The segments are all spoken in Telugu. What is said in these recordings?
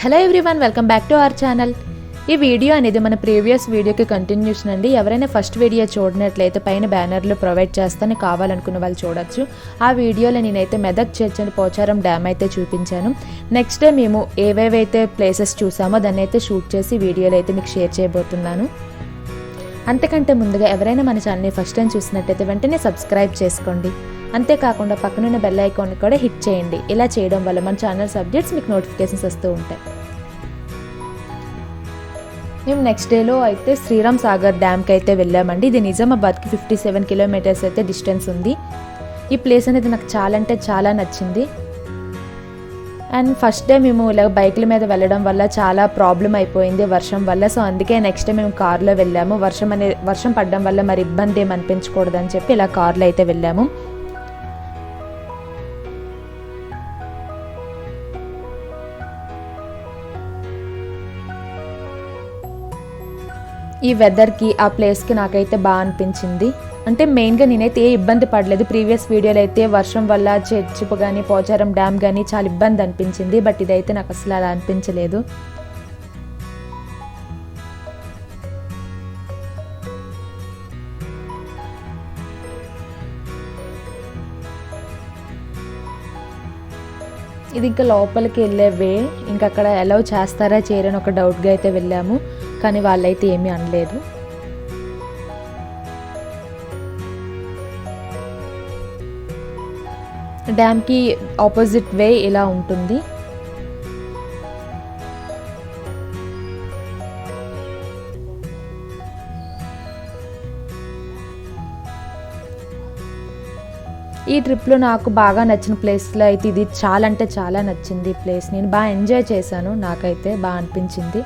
Hello everyone, welcome back to our channel. ఈ వీడియో అనేది మన ప్రీవియస్ వీడియోకి కంటిన్యూషన్ అండి. ఎవరైనా ఫస్ట్ వీడియో చూడనట్లయితే పైన బ్యానర్లో ప్రొవైడ్ చేస్తాను, కావాలనుకున్న వాళ్ళు చూడొచ్చు. ఆ వీడియోలో నేనైతే Medak church and Pocharam dam అయితే చూపించాను. నెక్స్ట్ డే మేము ఏవేవైతే ప్లేసెస్ చూసామో దాన్ని అయితే షూట్ చేసి వీడియోలో అయితే మీకు షేర్ చేయబోతున్నాను. అంతకంటే ముందుగా ఎవరైనా మన ఛానల్ని ఫస్ట్ టైం చూసినట్టయితే వెంటనే సబ్స్క్రైబ్ చేసుకోండి. అంతేకాకుండా పక్కనున్న బెల్ ఐకాన్ కూడా హిట్ చేయండి. ఇలా చేయడం వల్ల మన ఛానల్ అప్డేట్స్ మీకు నోటిఫికేషన్స్ వస్తూ ఉంటాయి. మేము నెక్స్ట్ డేలో అయితే శ్రీరామ్ సాగర్ డ్యామ్కి అయితే వెళ్ళామండి. ఇది నిజామాబాద్కి 57 కిలోమీటర్స్ అయితే డిస్టెన్స్ ఉంది. ఈ ప్లేస్ అనేది నాకు చాలా అంటే చాలా నచ్చింది. అండ్ ఫస్ట్ డే మేము ఇలా బైక్ల మీద వెళ్ళడం వల్ల చాలా ప్రాబ్లం అయిపోయింది వర్షం వల్ల. సో అందుకే నెక్స్ట్ డే మేము కార్లో వెళ్ళాము. వర్షం పడడం వల్ల మరి ఇబ్బంది ఏమి అనిపించకూడదని చెప్పి ఇలా కార్లో అయితే వెళ్ళాము. ఈ వెదర్కి ఆ ప్లేస్కి నాకైతే బాగా అనిపించింది. అంటే మెయిన్గా నేనైతే ఏ ఇబ్బంది పడలేదు. ప్రీవియస్ వీడియోలో అయితే వర్షం వల్ల చర్చ్ కానీ పోచారం డ్యామ్ కానీ చాలా ఇబ్బంది అనిపించింది. బట్ ఇదైతే నాకు అసలు అలా అనిపించలేదు. ఇది ఇంకా లోపలికి వెళ్ళే వే. ఇంకా అక్కడ అలౌ చేస్తారా చేయరని ఒక డౌట్గా అయితే వెళ్ళాము, కానీ వాళ్ళైతే ఏమీ అనలేదు. డ్యామ్కి ఆపోజిట్ వే ఇలా ఉంటుంది. ఈ ట్రిప్లో నాకు బాగా నచ్చిన ప్లేస్లో అయితే ఇది చాలా అంటే చాలా నచ్చింది. ఈ ప్లేస్ నేను బాగా ఎంజాయ్ చేశాను, నాకైతే బాగా అనిపించింది.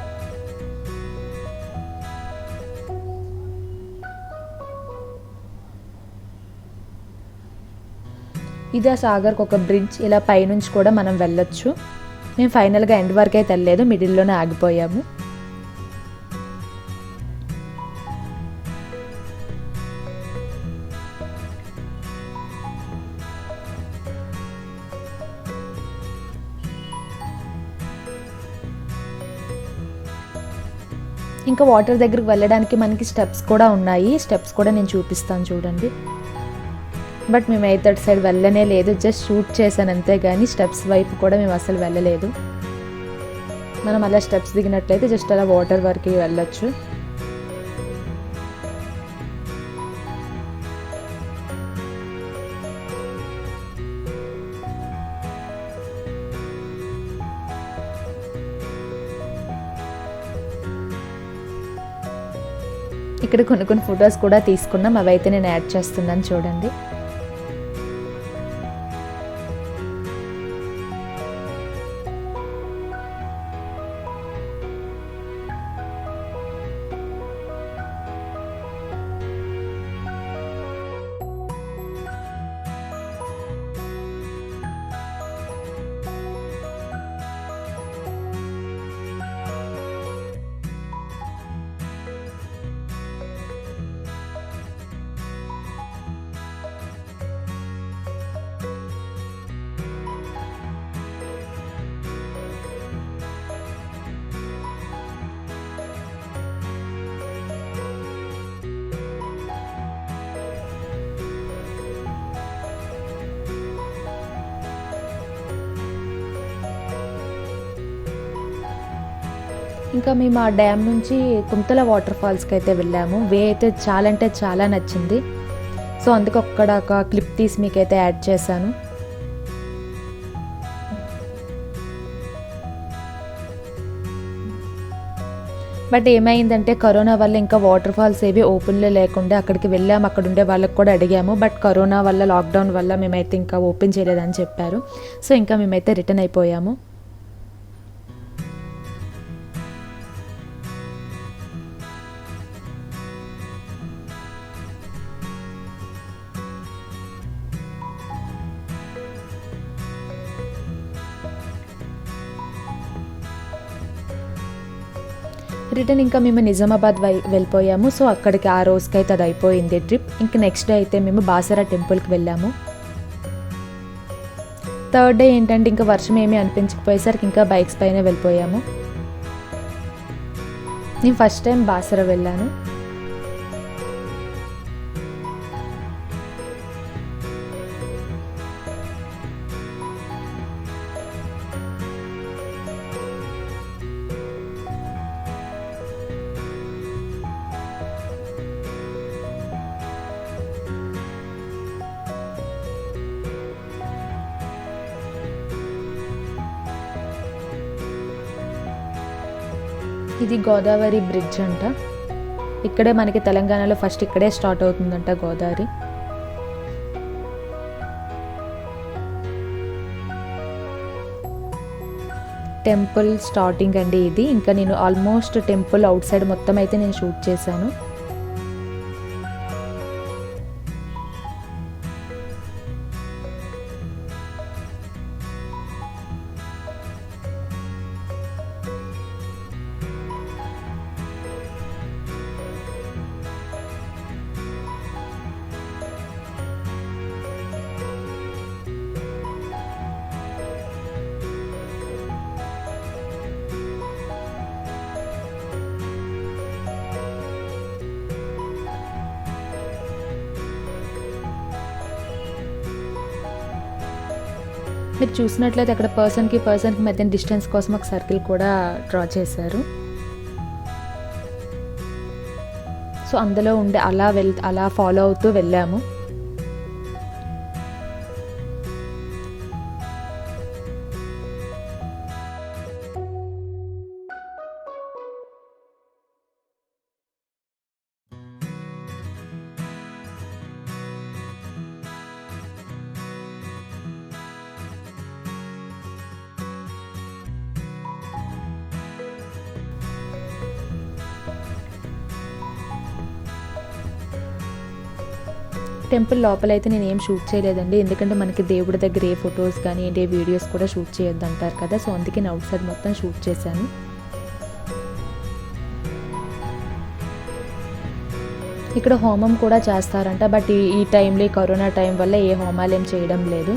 ఇది ఆ సాగర్కి ఒక బ్రిడ్జ్. ఇలా పైనుంచి కూడా మనం వెళ్ళొచ్చు. మేము ఫైనల్గా ఎండ్ వరకు అయితే వెళ్ళలేదు, మిడిల్లోనే ఆగిపోయాము. ఇంకా వాటర్ దగ్గరికి వెళ్ళడానికి మనకి స్టెప్స్ కూడా ఉన్నాయి. స్టెప్స్ కూడా నేను చూపిస్తాను చూడండి. బట్ మేమైతే అటు సైడ్ వెళ్ళనే లేదు, జస్ట్ షూట్ చేశాను అంతే. కానీ స్టెప్స్ వైపు కూడా మేము అసలు వెళ్ళలేదు. మనం అలా స్టెప్స్ దిగినట్లయితే జస్ట్ అలా వాటర్ వరకు వెళ్ళొచ్చు. ఇక్కడ కొన్ని ఫొటోస్ కూడా తీసుకున్నాం, అవైతే నేను యాడ్ చేస్తున్నాను చూడండి. ఇంకా మేము ఆ డ్యామ్ నుంచి కుంతల వాటర్ ఫాల్స్కి అయితే వెళ్ళాము. వే అయితే చాలా అంటే చాలా నచ్చింది. సో అందుకు అక్కడ ఒక క్లిప్ తీసి మీకైతే యాడ్ చేశాను. బట్ ఏమైందంటే కరోనా వల్ల ఇంకా వాటర్ ఫాల్స్ ఏవి ఓపెన్లో లేకుండా అక్కడికి వెళ్ళాము. అక్కడ ఉండే వాళ్ళకి కూడా అడిగాము, బట్ కరోనా వల్ల లాక్డౌన్ వల్ల మేమైతే ఇంకా ఓపెన్ చేయలేదని చెప్పారు. సో ఇంకా మేమైతే రిటర్న్ అయిపోయాము. రిటర్న్ ఇంకా మేము నిజామాబాద్ వెళ్ళిపోయాము. సో అక్కడికి ఆ రోజుకి అయితే అది అయిపోయింది ట్రిప్. ఇంకా నెక్స్ట్ డే అయితే మేము బాసరా టెంపుల్కి వెళ్ళాము. థర్డ్ డే ఏంటంటే ఇంకా వర్షం ఏమీ అనిపించకపోయేసరికి ఇంకా బైక్స్ పైన వెళ్ళిపోయాము. నేను ఫస్ట్ టైం బాసర వెళ్ళాను. ఇది గోదావరి బ్రిడ్జ్ అంట. ఇక్కడే మనకి తెలంగాణలో ఫస్ట్ ఇక్కడే స్టార్ట్ అవుతుందంట గోదావరి. టెంపుల్ స్టార్టింగ్ అండి ఇది. ఇంకా నేను ఆల్మోస్ట్ టెంపుల్ అవుట్ సైడ్ మొత్తం అయితే నేను షూట్ చేశాను. మీరు చూసినట్లయితే అక్కడ పర్సన్కి మధ్య డిస్టెన్స్ కోసం ఒక సర్కిల్ కూడా డ్రా చేశారు. సో అందులో ఉండే అలా ఫాలో అవుతూ వెళ్ళాము. టెంపుల్ లోపలైతే నేను ఏం షూట్ చేయలేదండి, ఎందుకంటే మనకి దేవుడి దగ్గర ఏ ఫొటోస్ కానీ ఏ వీడియోస్ కూడా షూట్ చేయొద్దు అంటారు కదా. సో అందుకే నేను అవుట్ సైడ్ మొత్తం షూట్ చేశాను. ఇక్కడ హోమం కూడా చేస్తారంట, బట్ ఈ టైంలో కరోనా టైం వల్ల ఏ హోమాలు ఏం చేయడం లేదు.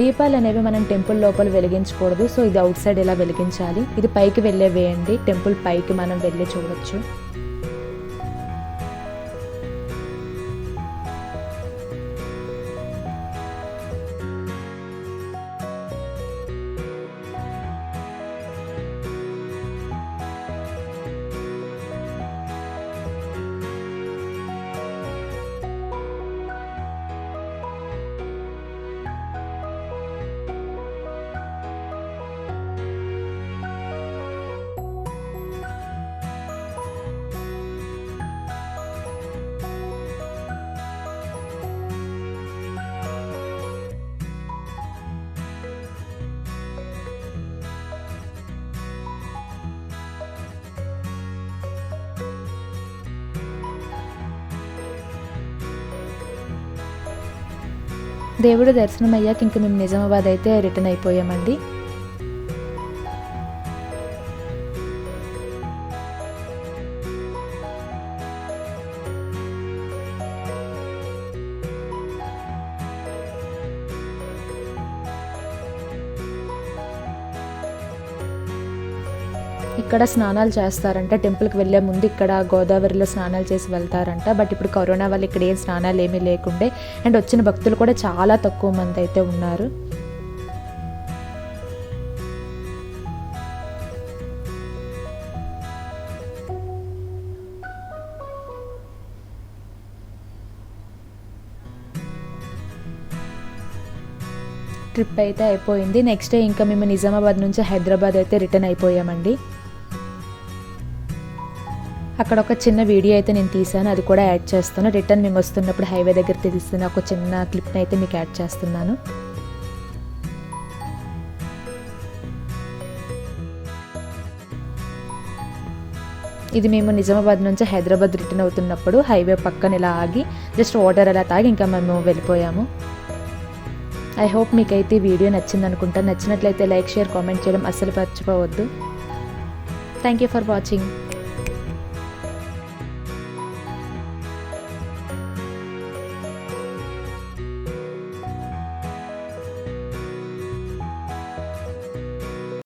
దీపాలు అనేవి మనం టెంపుల్ లోపల వెలిగించకూడదు. సో ఇది అవుట్ సైడ్ ఇలా వెలిగించాలి. ఇది పైకి వెళ్ళే వేయండి, టెంపుల్ పైకి మనం వెళ్ళి చూడొచ్చు. దేవుడు దర్శనం అయ్యాక ఇంక మేము నిజామాబాద్ అయితే రిటర్న్ అయిపోయామండి. ఇక్కడ స్నానాలు చేస్తారంట, టెంపుల్కి వెళ్ళే ముందు ఇక్కడ గోదావరిలో స్నానాలు చేసి వెళ్తారంట. బట్ ఇప్పుడు కరోనా వల్ల ఇక్కడ ఏం స్నానాలు ఏమీ లేకుండే, అండ్ వచ్చిన భక్తులు కూడా చాలా తక్కువ మంది అయితే ఉన్నారు. ట్రిప్ అయితే అయిపోయింది. నెక్స్ట్ డే ఇంకా మేము నిజామాబాద్ నుంచి హైదరాబాద్ అయితే రిటర్న్ అయిపోయామండి. అక్కడ ఒక చిన్న వీడియో అయితే నేను తీసాను, అది కూడా యాడ్ చేస్తాను. రిటర్న్ మేము వస్తున్నప్పుడు హైవే దగ్గర తీస్తున్న ఒక చిన్న క్లిప్ని అయితే మీకు యాడ్ చేస్తున్నాను. ఇది మేము నిజామాబాద్ నుంచి హైదరాబాద్ రిటర్న్ అవుతున్నప్పుడు హైవే పక్కన ఇలా ఆగి జస్ట్ వాటర్ అలా తాగి ఇంకా మేము వెళ్ళిపోయాము. ఐ హోప్ మీకైతే ఈ వీడియో నచ్చింది అనుకుంటా. నచ్చినట్లయితే లైక్, షేర్, కామెంట్ చేయడం అస్సలు మర్చిపోవద్దు. Thank you for watching.